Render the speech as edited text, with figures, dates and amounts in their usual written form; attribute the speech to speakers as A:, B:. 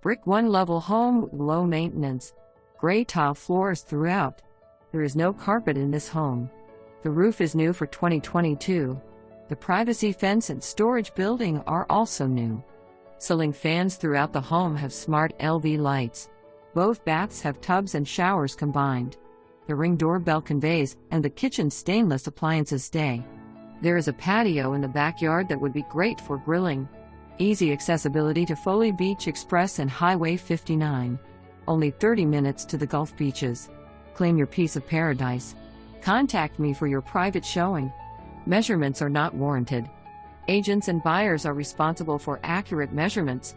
A: Brick one-level home with low maintenance. Gray tile floors throughout. There is no carpet in this home. The roof is new for 2022. The privacy fence and storage building are also new. Ceiling fans throughout the home have smart LV lights. Both baths have tubs and showers combined. The Ring doorbell conveys, and the kitchen stainless appliances stay. There is a patio in the backyard that would be great for grilling. Easy accessibility to Foley Beach Express and Highway 59. Only 30 minutes to the Gulf beaches. Claim your piece of paradise. Contact me for your private showing. Measurements are not warranted. Agents and buyers are responsible for accurate measurements.